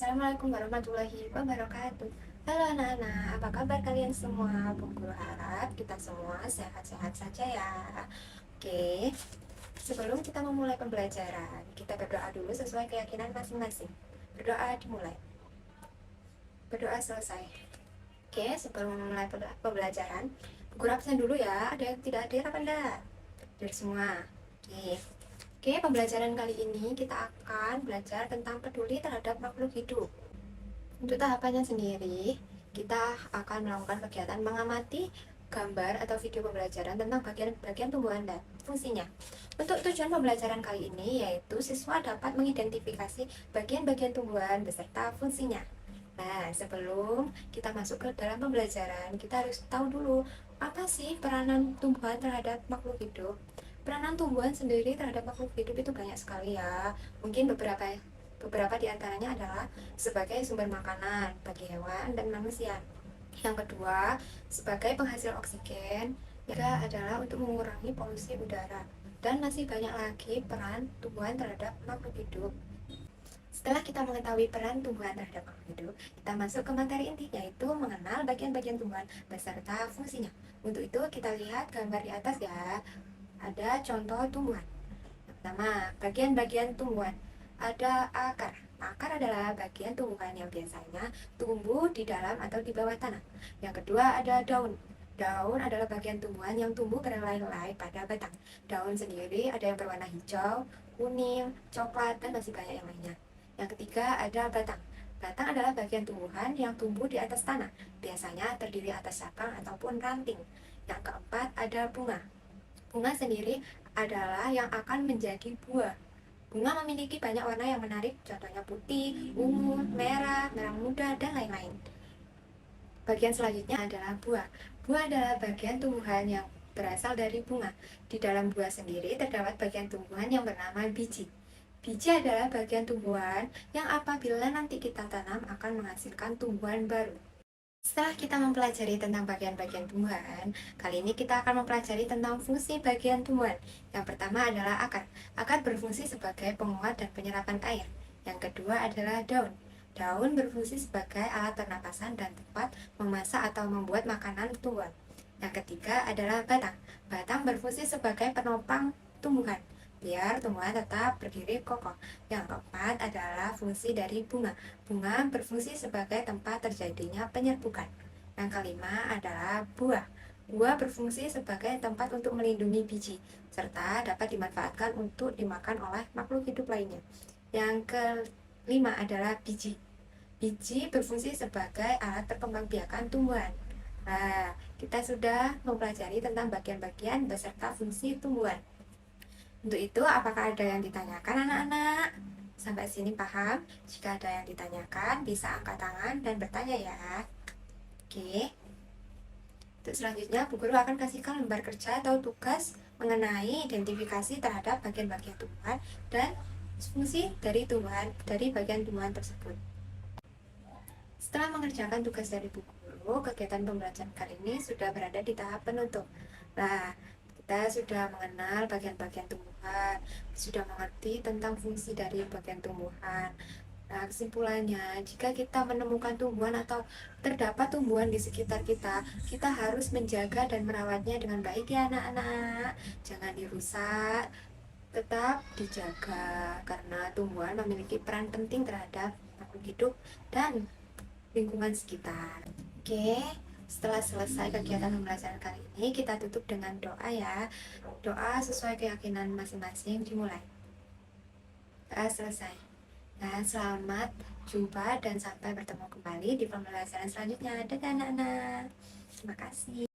Assalamualaikum warahmatullahi wabarakatuh. Halo anak-anak, apa kabar kalian semua? Bu Guru harap kita semua sehat-sehat saja ya. Oke, sebelum kita memulai pembelajaran, kita berdoa dulu sesuai keyakinan masing-masing. Berdoa dimulai, berdoa selesai. Oke, sebelum memulai pembelajaran, Bu Guru absen dulu ya. Ada yang tidak hadir apa enggak? Hadir semua. Oke. Oke, pembelajaran kali ini kita akan belajar tentang peduli terhadap makhluk hidup. Untuk tahapannya sendiri, kita akan melakukan kegiatan mengamati gambar atau video pembelajaran tentang bagian-bagian tumbuhan dan fungsinya. Untuk tujuan pembelajaran kali ini yaitu siswa dapat mengidentifikasi bagian-bagian tumbuhan beserta fungsinya. Nah, sebelum kita masuk ke dalam pembelajaran, kita harus tahu dulu apa sih peranan tumbuhan terhadap makhluk hidup. Peranan tumbuhan sendiri terhadap makhluk hidup itu banyak sekali ya. Mungkin beberapa di antaranya adalah sebagai sumber makanan bagi hewan dan manusia. Yang kedua, sebagai penghasil oksigen. Ketiga adalah untuk mengurangi polusi udara. Dan masih banyak lagi peran tumbuhan terhadap makhluk hidup. Setelah kita mengetahui peran tumbuhan terhadap makhluk hidup, kita masuk ke materi inti, yaitu mengenal bagian-bagian tumbuhan beserta fungsinya. Untuk itu, kita lihat gambar di atas ya. Ada contoh tumbuhan. Yang pertama, bagian-bagian tumbuhan. Ada akar. Akar adalah bagian tumbuhan yang biasanya tumbuh di dalam atau di bawah tanah. Yang kedua ada daun. Daun adalah bagian tumbuhan yang tumbuh berhelai-helai pada batang. Daun sendiri ada yang berwarna hijau, kuning, coklat, dan masih banyak yang lainnya. Yang ketiga ada batang. Batang adalah bagian tumbuhan yang tumbuh di atas tanah. Biasanya terdiri atas cabang ataupun ranting. Yang keempat ada bunga. Bunga sendiri adalah yang akan menjadi buah. Bunga memiliki banyak warna yang menarik, contohnya putih, ungu, merah, merah muda, dan lain-lain. Bagian selanjutnya adalah buah. Buah adalah bagian tumbuhan yang berasal dari bunga. Di dalam buah sendiri terdapat bagian tumbuhan yang bernama biji. Biji adalah bagian tumbuhan yang apabila nanti kita tanam akan menghasilkan tumbuhan baru. Setelah kita mempelajari tentang bagian-bagian tumbuhan, kali ini kita akan mempelajari tentang fungsi bagian tumbuhan. Yang pertama adalah akar. Akar berfungsi sebagai penguat dan penyerapan air. Yang kedua adalah daun. Daun berfungsi sebagai alat pernapasan dan tempat memasak atau membuat makanan tumbuhan. Yang ketiga adalah batang. Batang berfungsi sebagai penopang tumbuhan biar tumbuhan tetap berdiri kokoh. Yang keempat adalah fungsi dari bunga. Bunga berfungsi sebagai tempat terjadinya penyerbukan. Yang kelima adalah buah. Buah berfungsi sebagai tempat untuk melindungi biji, serta dapat dimanfaatkan untuk dimakan oleh makhluk hidup lainnya. Yang kelima adalah biji. Biji berfungsi sebagai alat perkembangbiakan tumbuhan. Nah, kita sudah mempelajari tentang bagian-bagian beserta fungsi tumbuhan. Untuk itu, apakah ada yang ditanyakan anak-anak? Sampai sini paham? Jika ada yang ditanyakan, bisa angkat tangan dan bertanya ya. Oke. Untuk selanjutnya, Bu Guru akan kasihkan lembar kerja atau tugas mengenai identifikasi terhadap bagian-bagian tumbuhan dan fungsi dari bagian tumbuhan tersebut. Setelah mengerjakan tugas dari Bu Guru, kegiatan pembelajaran kali ini sudah berada di tahap penutup. Nah, kita sudah mengenal bagian-bagian tumbuhan, sudah mengerti tentang fungsi dari bagian tumbuhan. Nah, kesimpulannya, jika kita menemukan tumbuhan atau terdapat tumbuhan di sekitar kita, kita harus menjaga dan merawatnya dengan baik ya anak-anak. Jangan dirusak, tetap dijaga karena tumbuhan memiliki peran penting terhadap makhluk hidup dan lingkungan sekitar. Oke. Setelah selesai kegiatan pembelajaran kali ini, kita tutup dengan doa ya. Doa sesuai keyakinan masing-masing dimulai. Doa selesai. Nah, selamat jumpa dan sampai bertemu kembali di pembelajaran selanjutnya. Dadah anak-anak. Terima kasih.